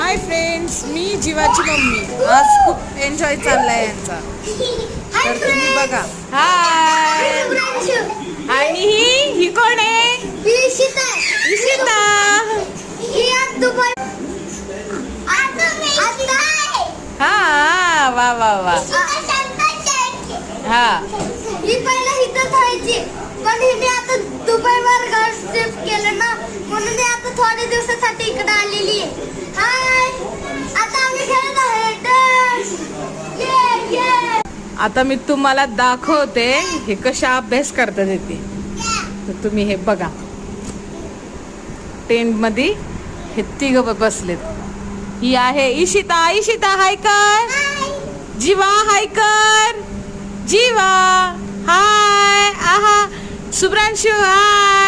Hi friends, मी जीवाची mummy. आज खूप एन्जॉय चाललाय यांचा. तर तुम्ही बघा. हाय. आणि ही कोण आहे? इशिता. हा वा वा वा. हा ही पहिला इथं राहायची, पण हिने आता दुबईवर घर शिफ्ट केलं ना, म्हणून ही आता थोड्या दिवसासाठी इकडे आलेली आहे. हाय, आता आम्ही खेळत आहे डान्स. ये ये. आता मी तुम्हाला दाखवते हे कशा अभ्यास करतात येते. तर तुम्ही हे बघा. टेंट मध्ये हे तिघ बसलेत. ही आहे इशिता. इशिता हाय कर. जीवा हाय कर. जीवा हाय. आहा. शुभ्रांशू हाय.